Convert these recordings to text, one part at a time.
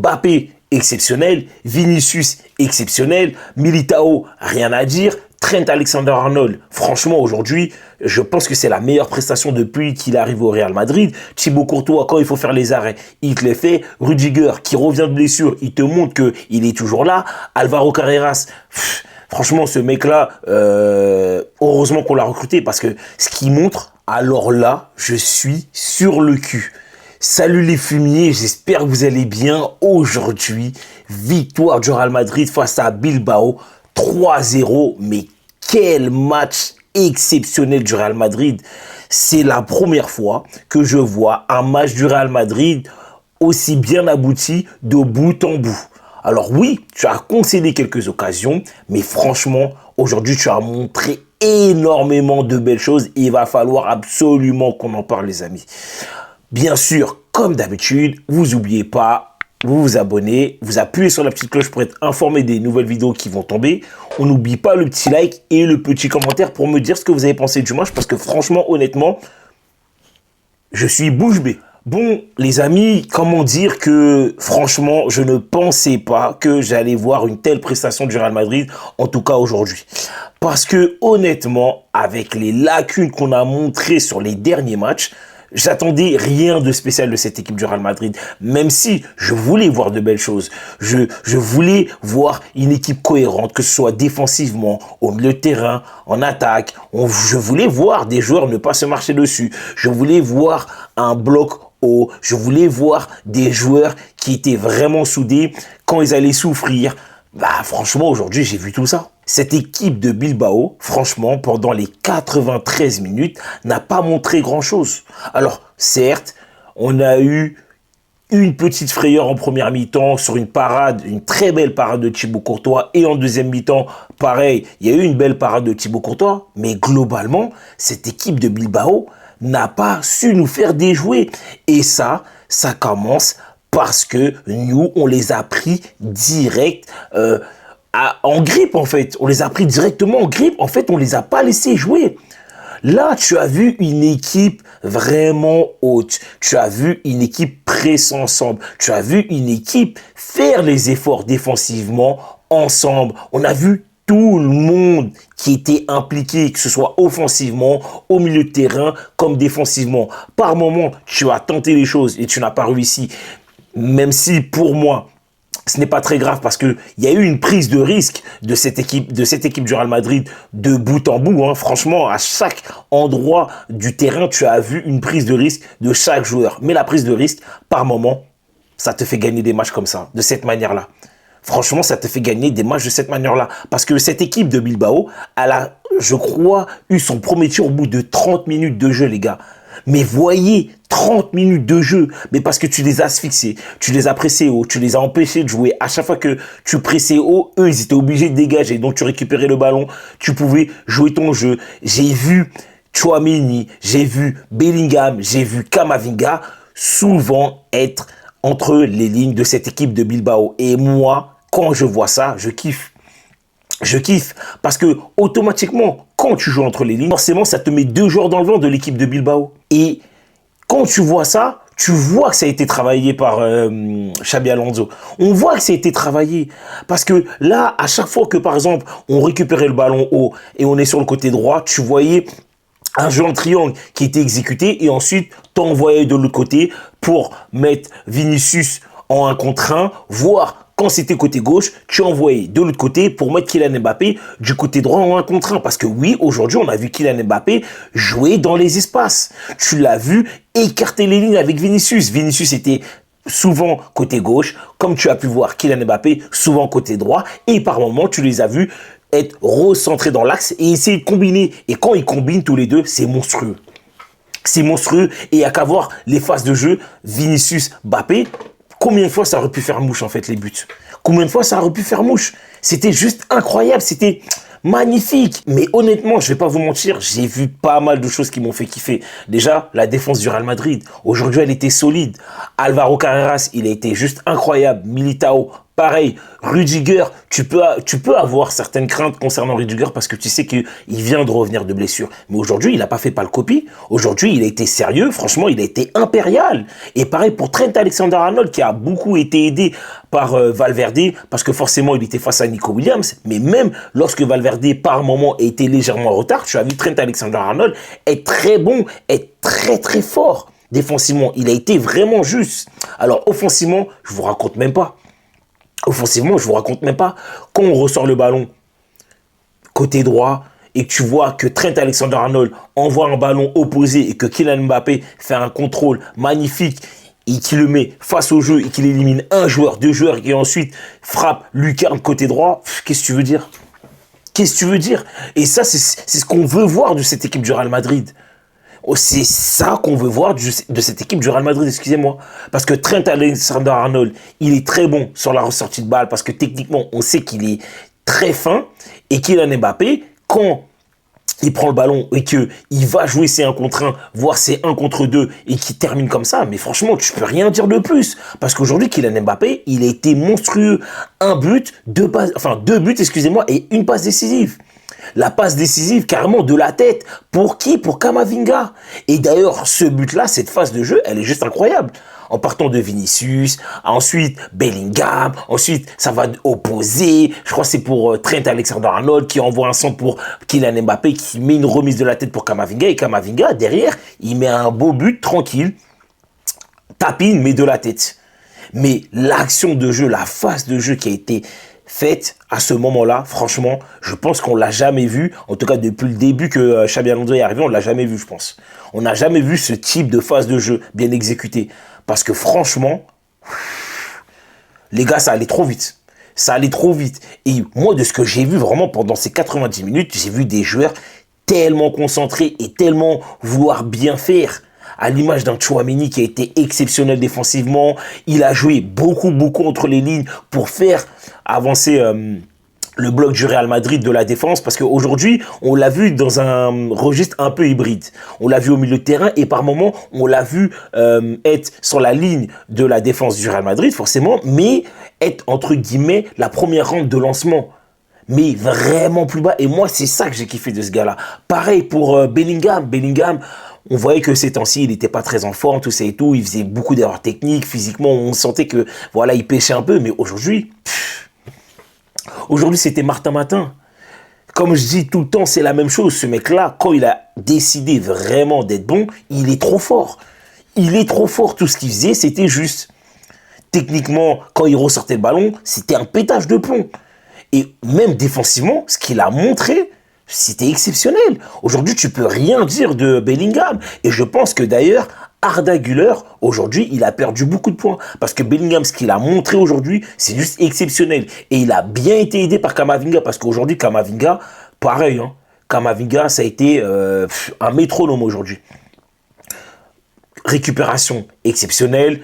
Mbappé, exceptionnel. Vinicius, exceptionnel. Militao, rien à dire. Trent Alexander-Arnold, franchement, aujourd'hui, je pense que c'est la meilleure prestation depuis qu'il arrive au Real Madrid. Thibaut Courtois, quand il faut faire les arrêts, il te les fait. Rudiger, qui revient de blessure, il te montre qu'il est toujours là. Alvaro Carreras, franchement, ce mec-là, heureusement qu'on l'a recruté parce que ce qu'il montre, alors là, je suis sur le cul. Salut les fumiers, j'espère que vous allez bien. Aujourd'hui, victoire du Real Madrid face à Bilbao, 3-0. Mais quel match exceptionnel du Real Madrid. C'est la première fois que je vois un match du Real Madrid aussi bien abouti de bout en bout. Alors oui, tu as concédé quelques occasions, mais franchement, aujourd'hui, tu as montré énormément de belles choses et il va falloir absolument qu'on en parle, les amis. Bien sûr, comme d'habitude, vous n'oubliez pas, vous vous abonnez, vous appuyez sur la petite cloche pour être informé des nouvelles vidéos qui vont tomber. On n'oublie pas le petit like et le petit commentaire pour me dire ce que vous avez pensé du match parce que franchement, honnêtement, je suis bouche bée. Bon, les amis, comment dire que franchement, je ne pensais pas que j'allais voir une telle prestation du Real Madrid, en tout cas aujourd'hui. Parce que honnêtement, avec les lacunes qu'on a montrées sur les derniers matchs, j'attendais rien de spécial de cette équipe du Real Madrid, même si je voulais voir de belles choses. Je voulais voir une équipe cohérente, que ce soit défensivement, au milieu de terrain, en attaque. Je voulais voir des joueurs ne pas se marcher dessus. Je voulais voir un bloc haut. Je voulais voir des joueurs qui étaient vraiment soudés quand ils allaient souffrir. Bah, franchement, aujourd'hui, j'ai vu tout ça. Cette équipe de Bilbao, franchement, pendant les 93 minutes, n'a pas montré grand-chose. Alors, certes, on a eu une petite frayeur en première mi-temps sur une parade, une très belle parade de Thibaut Courtois. Et en deuxième mi-temps, pareil, il y a eu une belle parade de Thibaut Courtois. Mais globalement, cette équipe de Bilbao n'a pas su nous faire déjouer. Et ça commence parce que nous, on les a pris direct en grippe, en fait. On les a pris directement en grippe. En fait, on les a pas laissés jouer. Là, tu as vu une équipe vraiment haute. Tu as vu une équipe presser ensemble. Tu as vu une équipe faire les efforts défensivement ensemble. On a vu tout le monde qui était impliqué, que ce soit offensivement, au milieu de terrain, comme défensivement. Par moment, tu as tenté les choses et tu n'as pas réussi. Même si, pour moi, ce n'est pas très grave parce qu'il y a eu une prise de risque de cette équipe du Real Madrid de bout en bout. Hein. Franchement, à chaque endroit du terrain, tu as vu une prise de risque de chaque joueur. Mais la prise de risque, par moment, ça te fait gagner des matchs comme ça, de cette manière-là. Franchement, ça te fait gagner des matchs de cette manière-là. Parce que cette équipe de Bilbao, elle a, je crois, eu son premier tir au bout de 30 minutes de jeu, les gars. Mais voyez, 30 minutes de jeu, mais parce que tu les as asphyxiés, tu les as pressés haut, tu les as empêchés de jouer. À chaque fois que tu pressais haut, eux, ils étaient obligés de dégager. Donc, tu récupérais le ballon, tu pouvais jouer ton jeu. J'ai vu Tchouaméni, j'ai vu Bellingham, j'ai vu Camavinga souvent être entre les lignes de cette équipe de Bilbao. Et moi, quand je vois ça, je kiffe. Je kiffe parce que automatiquement, quand tu joues entre les lignes, forcément, ça te met deux joueurs dans le vent de l'équipe de Bilbao. Et quand tu vois ça, tu vois que ça a été travaillé par Xabi Alonso. On voit que ça a été travaillé. Parce que là, à chaque fois que, par exemple, on récupérait le ballon haut et on est sur le côté droit, tu voyais un jeu en triangle qui était exécuté et ensuite t'envoyais de l'autre côté pour mettre Vinicius en 1 contre 1, voire quand c'était côté gauche, tu envoyais de l'autre côté pour mettre Kylian Mbappé du côté droit en 1 contre 1. Parce que oui, aujourd'hui, on a vu Kylian Mbappé jouer dans les espaces. Tu l'as vu écarter les lignes avec Vinicius. Vinicius était souvent côté gauche, comme tu as pu voir Kylian Mbappé souvent côté droit. Et par moments, tu les as vus être recentrés dans l'axe et essayer de combiner. Et quand ils combinent tous les deux, c'est monstrueux. C'est monstrueux. Et il n'y a qu'à voir les phases de jeu Vinicius-Mbappé. Combien de fois ça aurait pu faire mouche, en fait, les buts? Combien de fois ça aurait pu faire mouche? C'était juste incroyable, c'était magnifique. Mais honnêtement, je vais pas vous mentir, j'ai vu pas mal de choses qui m'ont fait kiffer. Déjà, la défense du Real Madrid. Aujourd'hui, elle était solide. Alvaro Carreras, il a été juste incroyable. Militao, Pareil, Rudiger, tu peux avoir certaines craintes concernant Rudiger parce que tu sais qu'il vient de revenir de blessure. Mais aujourd'hui, il n'a pas fait pas le copie. Aujourd'hui, il a été sérieux. Franchement, il a été impérial. Et pareil pour Trent Alexander-Arnold qui a beaucoup été aidé par Valverde parce que forcément, il était face à Nico Williams. Mais même lorsque Valverde, par moment, était légèrement en retard, tu as vu Trent Alexander-Arnold être très bon, être très très fort. Défensivement, il a été vraiment juste. Alors, offensivement, je vous raconte même pas. Offensivement, je vous raconte même pas. Quand on ressort le ballon côté droit et que tu vois que Trent Alexander-Arnold envoie un ballon opposé et que Kylian Mbappé fait un contrôle magnifique et qu'il le met face au jeu et qu'il élimine un joueur, deux joueurs et ensuite frappe lucarne côté droit, qu'est-ce que tu veux dire? Qu'est-ce que tu veux dire? Et ça, c'est ce qu'on veut voir de cette équipe du Real Madrid. Oh, c'est ça qu'on veut voir de cette équipe du Real Madrid, excusez-moi. Parce que Trent Alexander-Arnold, il est très bon sur la ressortie de balle parce que techniquement, on sait qu'il est très fin. Et Kylian Mbappé, quand il prend le ballon et qu'il va jouer ses 1 contre 1, voire ses 1 contre 2 et qu'il termine comme ça, mais franchement, tu peux rien dire de plus. Parce qu'aujourd'hui, Kylian Mbappé, il a été monstrueux. Deux buts, excusez-moi, et une passe décisive. La passe décisive, carrément, de la tête. Pour qui? Pour Camavinga. Et d'ailleurs, ce but-là, cette phase de jeu, elle est juste incroyable. En partant de Vinicius, ensuite Bellingham, ensuite ça va opposer. Je crois que c'est pour Trent Alexander-Arnold qui envoie un centre pour Kylian Mbappé qui met une remise de la tête pour Camavinga. Et Camavinga, derrière, il met un beau but, tranquille. Tapine, mais de la tête. Mais l'action de jeu, la phase de jeu qui a été faite à ce moment-là, franchement, je pense qu'on l'a jamais vu. En tout cas, depuis le début que Xabi Alonso est arrivé, on l'a jamais vu, je pense. On n'a jamais vu ce type de phase de jeu bien exécuté. Parce que franchement, les gars, ça allait trop vite. Ça allait trop vite. Et moi, de ce que j'ai vu vraiment pendant ces 90 minutes, j'ai vu des joueurs tellement concentrés et tellement vouloir bien faire. À l'image d'un Tchouaméni qui a été exceptionnel défensivement. Il a joué beaucoup entre les lignes pour faire avancer le bloc du Real Madrid de la défense. Parce qu'aujourd'hui, on l'a vu dans un registre un peu hybride. On l'a vu au milieu de terrain et par moments, on l'a vu être sur la ligne de la défense du Real Madrid, forcément, mais être, entre guillemets, la première rampe de lancement. Mais vraiment plus bas. Et moi, c'est ça que j'ai kiffé de ce gars-là. Pareil pour Bellingham. Bellingham, on voyait que ces temps-ci, il n'était pas très en forme, tout ça et tout. Il faisait beaucoup d'erreurs techniques. Physiquement, on sentait que, voilà, il pêchait un peu. Mais aujourd'hui, c'était Martin Matin. Comme je dis tout le temps, c'est la même chose. Ce mec-là, quand il a décidé vraiment d'être bon, il est trop fort. Il est trop fort. Tout ce qu'il faisait, c'était juste. Techniquement, quand il ressortait le ballon, c'était un pétage de plomb. Et même défensivement, ce qu'il a montré, c'était exceptionnel. Aujourd'hui, tu peux rien dire de Bellingham. Et je pense que d'ailleurs, Arda Güler, aujourd'hui, il a perdu beaucoup de points. Parce que Bellingham, ce qu'il a montré aujourd'hui, c'est juste exceptionnel. Et il a bien été aidé par Camavinga. Parce qu'aujourd'hui, Camavinga, pareil. Hein, Camavinga, ça a été un métronome aujourd'hui. Récupération exceptionnelle.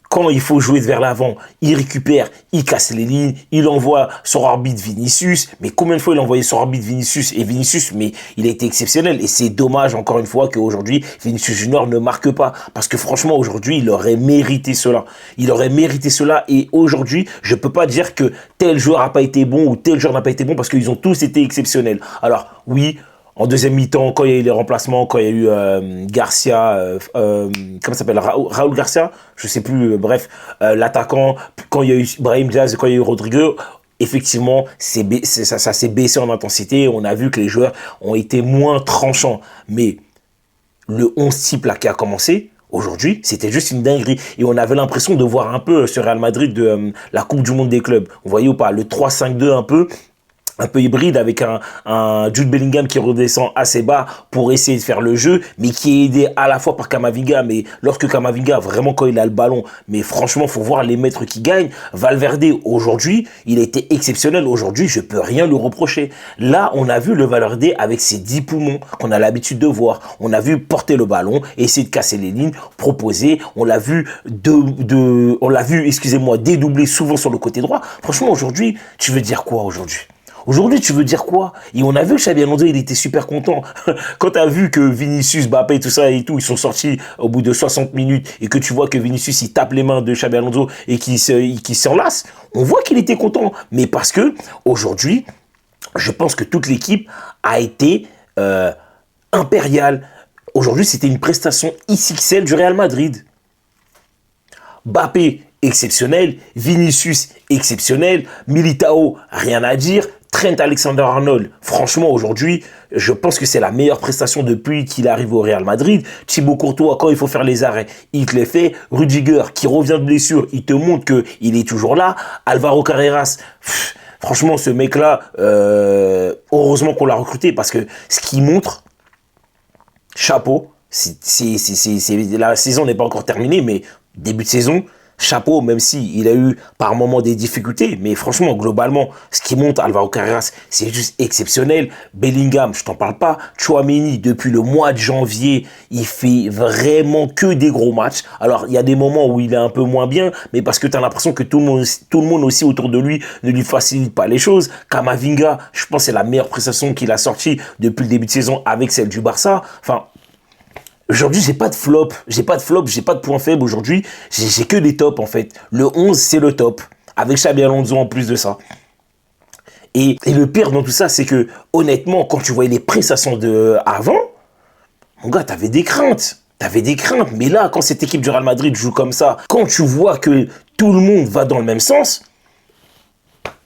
Quand il faut jouer vers l'avant, il récupère, il casse les lignes, il envoie sur orbite Vinicius. Mais combien de fois il a envoyé sur orbite Vinicius? Et Vinicius, mais il a été exceptionnel. Et c'est dommage, encore une fois, qu'aujourd'hui, Vinicius Junior ne marque pas. Parce que franchement, aujourd'hui, il aurait mérité cela. Il aurait mérité cela. Et aujourd'hui, je ne peux pas dire que tel joueur n'a pas été bon ou tel joueur n'a pas été bon parce qu'ils ont tous été exceptionnels. Alors, oui. En deuxième mi-temps, quand il y a eu les remplacements, quand il y a eu Garcia, comment ça s'appelle, Raúl Garcia, je sais plus, bref, l'attaquant, quand il y a eu Brahim Diaz, quand il y a eu Rodrigo, effectivement, ça s'est baissé en intensité. On a vu que les joueurs ont été moins tranchants. Mais le 11 type là qui a commencé, aujourd'hui, c'était juste une dinguerie. Et on avait l'impression de voir un peu ce Real Madrid de la Coupe du Monde des clubs. Vous voyez ou pas, le 3-5-2 un peu hybride avec un Jude Bellingham qui redescend assez bas pour essayer de faire le jeu, mais qui est aidé à la fois par Camavinga. Mais lorsque Camavinga, vraiment quand il a le ballon, mais franchement, faut voir les mètres qui gagnent. Valverde, aujourd'hui, il a été exceptionnel. Aujourd'hui, je peux rien lui reprocher. Là, on a vu le Valverde avec ses 10 poumons qu'on a l'habitude de voir. On a vu porter le ballon, essayer de casser les lignes, proposer. On l'a vu excusez-moi, dédoubler souvent sur le côté droit. Franchement, aujourd'hui, tu veux dire quoi aujourd'hui? Aujourd'hui, tu veux dire quoi? Et on a vu que Xabi Alonso, il était super content. Quand tu as vu que Vinicius, Mbappé, tout ça et tout, ils sont sortis au bout de 60 minutes et que tu vois que Vinicius, il tape les mains de Xabi Alonso et qu'il s'enlace, on voit qu'il était content. Mais parce que aujourd'hui, je pense que toute l'équipe a été impériale. Aujourd'hui, c'était une prestation XXL du Real Madrid. Mbappé, exceptionnel. Vinicius, exceptionnel. Militao, rien à dire. Trent Alexander-Arnold, franchement, aujourd'hui, je pense que c'est la meilleure prestation depuis qu'il arrive au Real Madrid. Thibaut Courtois, quand il faut faire les arrêts, il te les fait. Rudiger, qui revient de blessure, il te montre qu'il est toujours là. Alvaro Carreras, franchement, ce mec-là, heureusement qu'on l'a recruté parce que ce qu'il montre, chapeau. La saison n'est pas encore terminée, mais début de saison, chapeau, même s'il a eu par moments des difficultés. Mais franchement, globalement, ce qui monte Alvaro Carreras, c'est juste exceptionnel. Bellingham, je t'en parle pas. Tchouaméni, depuis le mois de janvier, il fait vraiment que des gros matchs. Alors, il y a des moments où il est un peu moins bien, mais parce que tu as l'impression que tout le monde aussi autour de lui ne lui facilite pas les choses. Camavinga, je pense que c'est la meilleure prestation qu'il a sortie depuis le début de saison avec celle du Barça. Enfin, aujourd'hui, j'ai pas de flop, j'ai pas de point faible aujourd'hui, j'ai que des tops en fait. Le 11, c'est le top, avec Xabi Alonso en plus de ça. Et le pire dans tout ça, c'est que honnêtement, quand tu voyais les prestations de avant, mon gars, t'avais des craintes. Mais là, quand cette équipe du Real Madrid joue comme ça, quand tu vois que tout le monde va dans le même sens,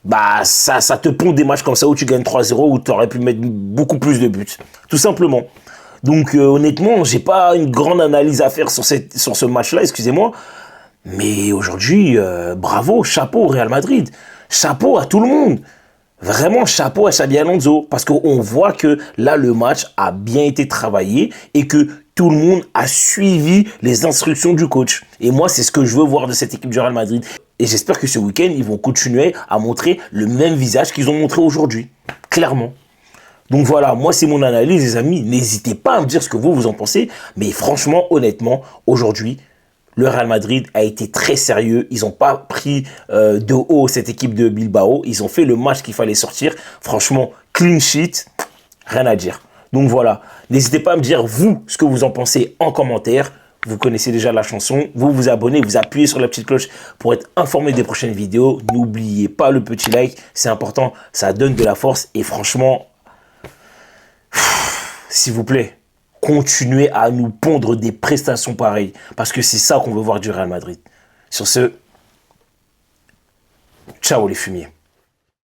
bah ça te pond des matchs comme ça où tu gagnes 3-0, où tu aurais pu mettre beaucoup plus de buts. Tout simplement. Donc honnêtement, j'ai pas une grande analyse à faire sur ce match-là, excusez-moi. Mais aujourd'hui, bravo, chapeau au Real Madrid. Chapeau à tout le monde. Vraiment chapeau à Xabi Alonso. Parce qu'on voit que là, le match a bien été travaillé et que tout le monde a suivi les instructions du coach. Et moi, c'est ce que je veux voir de cette équipe du Real Madrid. Et j'espère que ce week-end, ils vont continuer à montrer le même visage qu'ils ont montré aujourd'hui. Clairement. Donc voilà, moi c'est mon analyse les amis, n'hésitez pas à me dire ce que vous en pensez, mais franchement, honnêtement, aujourd'hui, le Real Madrid a été très sérieux, ils n'ont pas pris de haut cette équipe de Bilbao, ils ont fait le match qu'il fallait sortir, franchement, clean sheet, rien à dire. Donc voilà, n'hésitez pas à me dire vous ce que vous en pensez en commentaire, vous connaissez déjà la chanson, vous vous abonnez, vous appuyez sur la petite cloche pour être informé des prochaines vidéos, n'oubliez pas le petit like, c'est important, ça donne de la force et franchement, s'il vous plaît, continuez à nous pondre des prestations pareilles. Parce que c'est ça qu'on veut voir du Real Madrid. Sur ce, ciao les fumiers.